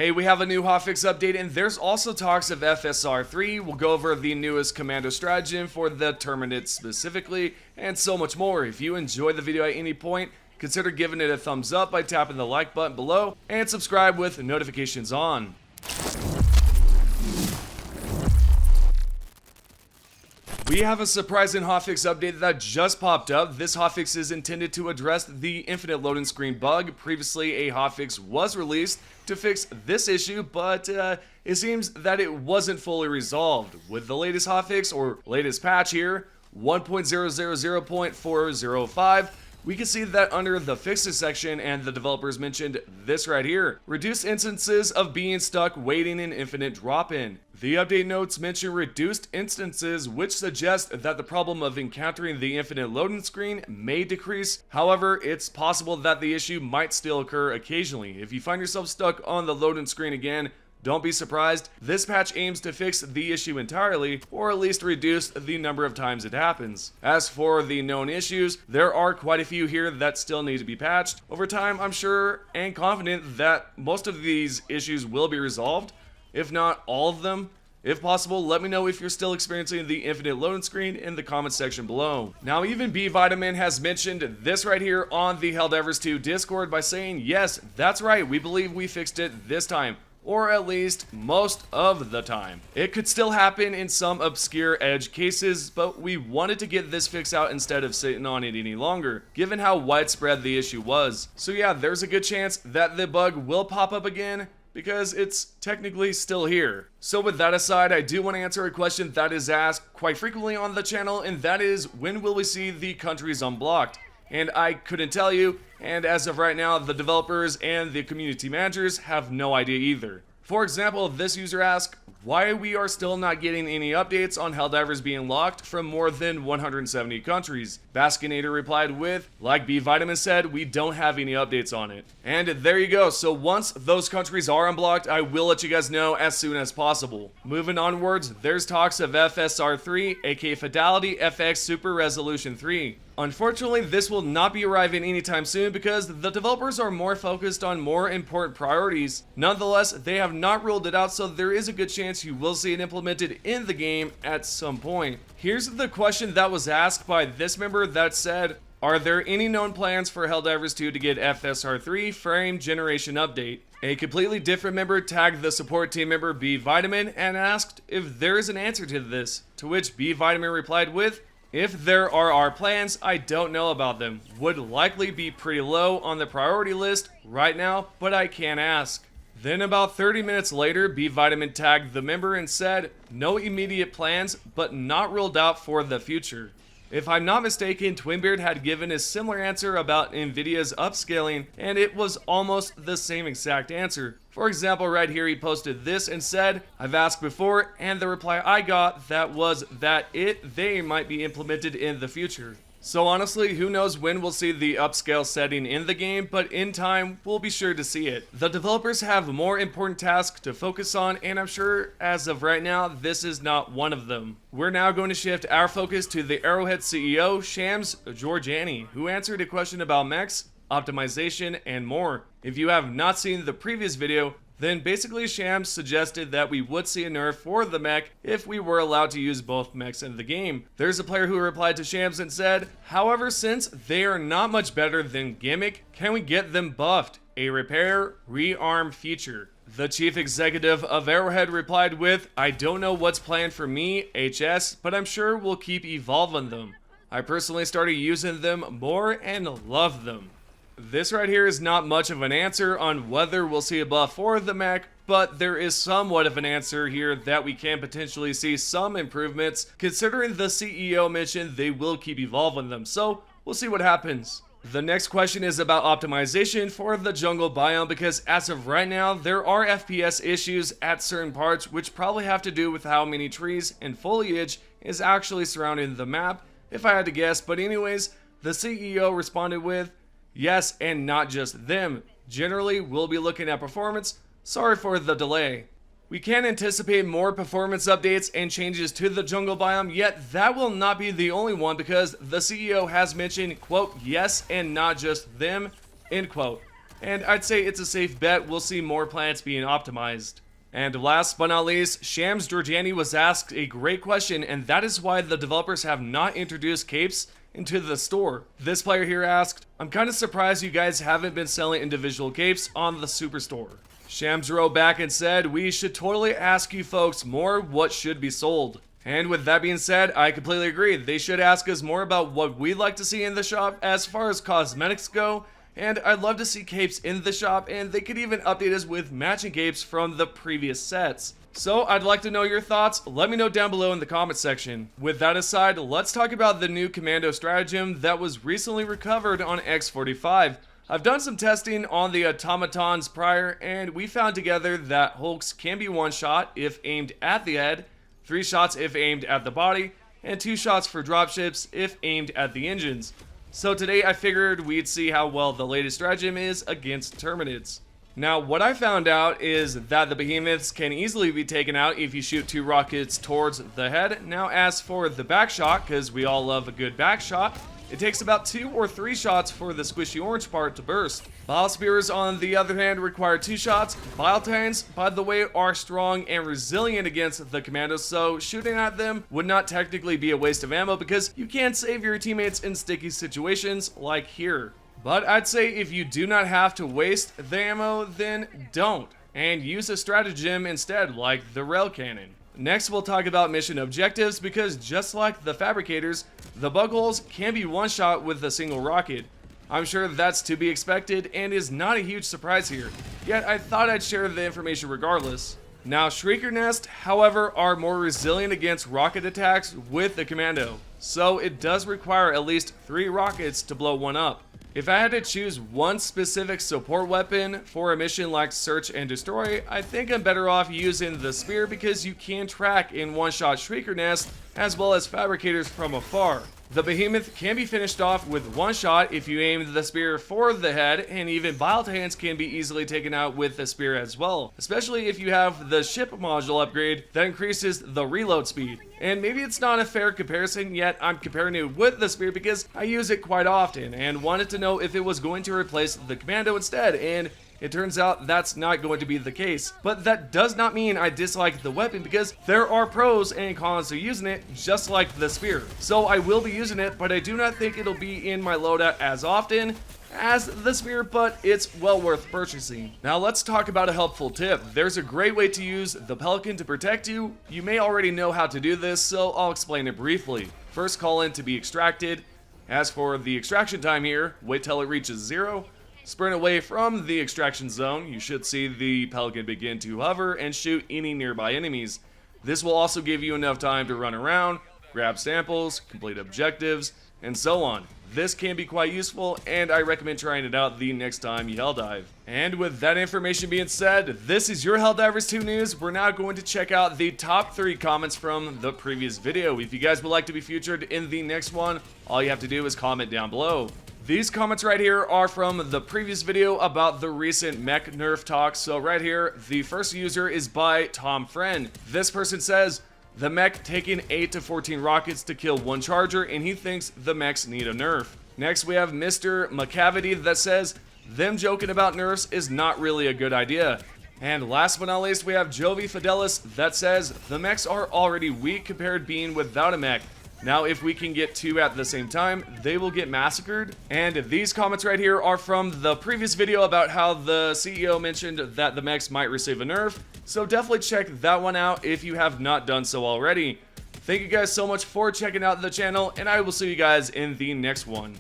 Hey, we have a new Hotfix update, and there's also talks of FSR 3. We'll go over the newest Commando Stratagem for the Terminids specifically, and so much more. If you enjoyed the video at any point, consider giving it a thumbs up by tapping the like button below, and subscribe with notifications on. We have a surprising hotfix update that just popped up. This hotfix is intended to address the infinite loading screen bug. Previously, a hotfix was released to fix this issue, but it seems that it wasn't fully resolved. With the latest hotfix, or latest patch here, 1.000.405, we can see that under the fixes section, and the developers mentioned this right here: reduced instances of being stuck waiting in infinite drop-in. The update notes mention reduced instances, which suggest that the problem of encountering the infinite loading screen may decrease. However, it's possible that the issue might still occur occasionally. If you find yourself stuck on the loading screen again, don't be surprised. This patch aims to fix the issue entirely, or at least reduce the number of times it happens. As for the known issues, there are quite a few here that still need to be patched. Over time, I'm sure and confident that most of these issues will be resolved, if not all of them. If possible, let me know if you're still experiencing the infinite loading screen in the comment section below. Now, even Biomes has mentioned this right here on the Helldivers 2 Discord by saying, yes, that's right, we believe we fixed it this time. Or at least most of the time. It could still happen in some obscure edge cases, but we wanted to get this fix out instead of sitting on it any longer, given how widespread the issue was. So yeah, there's a good chance that the bug will pop up again, because it's technically still here. So with that aside, I do want to answer a question that is asked quite frequently on the channel, and that is, when will we see the countries unblocked? And I couldn't tell you, and as of right now, the developers and the community managers have no idea either. For example, this user asked why we are still not getting any updates on Helldivers being locked from more than 170 countries. Baskinator replied with, like Biomes said, we don't have any updates on it. And there you go. So once those countries are unblocked, I will let you guys know as soon as possible. Moving onwards, there's talks of FSR 3, aka Fidelity FX Super Resolution 3. Unfortunately, this will not be arriving anytime soon because the developers are more focused on more important priorities. Nonetheless, they have not ruled it out, so there is a good chance you will see it implemented in the game at some point. Here's the question that was asked by this member that said, are there any known plans for Helldivers 2 to get FSR 3 frame generation update? A completely different member tagged the support team member Biomes and asked if there is an answer to this, to which Biomes replied with, if there are our plans, I don't know about them. Would likely be pretty low on the priority list right now, but I can't ask. Then about 30 minutes later, Biomes tagged the member and said, no immediate plans, but not ruled out for the future. If I'm not mistaken, Twinbeard had given a similar answer about Nvidia's upscaling, and it was almost the same exact answer. For example, right here he posted this and said, I've asked before, and the reply I got that was that they might be implemented in the future. So honestly, who knows when we'll see the upscale setting in the game, but in time, we'll be sure to see it. The developers have more important tasks to focus on, and I'm sure as of right now, this is not one of them. We're now going to shift our focus to the Arrowhead CEO, Shams Georgiani, who answered a question about mechs, optimization, and more. If you have not seen the previous video, then basically Shams suggested that we would see a nerf for the mech if we were allowed to use both mechs in the game. There's a player who replied to Shams and said, however, since they are not much better than Gimmick, can we get them buffed? A repair, rearm feature. The chief executive of Arrowhead replied with, I don't know what's planned for me, HS, but I'm sure we'll keep evolving them. I personally started using them more and love them. This right here is not much of an answer on whether we'll see a buff for the mech, but there is somewhat of an answer here that we can potentially see some improvements, considering the CEO mentioned they will keep evolving them, so we'll see what happens. The next question is about optimization for the jungle biome, because as of right now, there are FPS issues at certain parts, which probably have to do with how many trees and foliage is actually surrounding the map, if I had to guess. But anyways, the CEO responded with, yes, and not just them. Generally, we'll be looking at performance. Sorry for the delay. We can anticipate more performance updates and changes to the jungle biome, yet that will not be the only one, because the CEO has mentioned, quote, yes, and not just them, end quote. and I'd say it's a safe bet we'll see more planets being optimized. And last but not least, Shams Georgiani was asked a great question, and that is why the developers have not introduced capes into the store. This player here asked, "I'm kind of surprised you guys haven't been selling individual capes on the Superstore." Shams wrote back and said, "We should totally ask you folks more what should be sold." And with that being said, I completely agree. They should ask us more about what we'd like to see in the shop as far as cosmetics go, and I'd love to see capes in the shop, and they could even update us with matching capes from the previous sets. So I'd like to know your thoughts. Let me know down below in the comments section. With that aside, let's talk about the new Commando Stratagem that was recently recovered on X45. I've done some testing on the automatons prior, and we found together that Hulks can be one shot if aimed at the head, 3 shots if aimed at the body, and 2 shots for dropships if aimed at the engines. So today I figured we'd see how well the latest stratagem is against Terminids. Now what I found out is that the behemoths can easily be taken out if you shoot 2 rockets towards the head. Now as for the back shot, because we all love a good back shot, it takes about 2 or 3 shots for the squishy orange part to burst. Bile spears on the other hand require 2 shots. Bile titans, by the way, are strong and resilient against the commandos, so shooting at them would not technically be a waste of ammo because you can save your teammates in sticky situations like here. But I'd say if you do not have to waste the ammo, then don't, and use a stratagem instead like the rail cannon. Next we'll talk about mission objectives because just like the fabricators, the bug holes can be one shot with a single rocket. I'm sure that's to be expected and is not a huge surprise here, yet I thought I'd share the information regardless. Now Shrieker Nest, however, are more resilient against rocket attacks with the Commando, so it does require at least 3 rockets to blow one up. If I had to choose one specific support weapon for a mission like Search and Destroy, I think I'm better off using the Spear because you can track in one-shot Shrieker Nest as well as Fabricators from afar. The Behemoth can be finished off with one shot if you aim the Spear for the head, and even Bile Titans can be easily taken out with the Spear as well, especially if you have the ship module upgrade that increases the reload speed. And maybe it's not a fair comparison, yet I'm comparing it with the Spear because I use it quite often and wanted to know if it was going to replace the Commando instead, and it turns out that's not going to be the case. But that does not mean I dislike the weapon because there are pros and cons to using it just like the Spear. So I will be using it, but I do not think it'll be in my loadout as often as the Spear, but it's well worth purchasing. Now let's talk about a helpful tip. There's a great way to use the Pelican to protect you. You may already know how to do this, so I'll explain it briefly. First, call in to be extracted. As for the extraction time here, wait till it reaches 0. Sprint away from the extraction zone. You should see the Pelican begin to hover and shoot any nearby enemies. This will also give you enough time to run around, grab samples, complete objectives, and so on. This can be quite useful, and I recommend trying it out the next time you Helldive. And with that information being said, this is your Helldivers 2 news. We're now going to check out the top 3 comments from the previous video. If you guys would like to be featured in the next one, all you have to do is comment down below. These comments right here are from the previous video about the recent Mech nerf talks. So right here, the first user is by Tom Friend. This person says, the Mech taking 8 to 14 rockets to kill 1 charger, and he thinks the Mechs need a nerf. Next we have Mr. McCavity that says, them joking about nerfs is not really a good idea. And last but not least we have Jovi Fidelis that says, the Mechs are already weak compared being without a Mech. Now if we can get 2 at the same time, they will get massacred. And these comments right here are from the previous video about how the CEO mentioned that the Mechs might receive a nerf. So definitely check that one out if you have not done so already. Thank you guys so much for checking out the channel, and I will see you guys in the next one.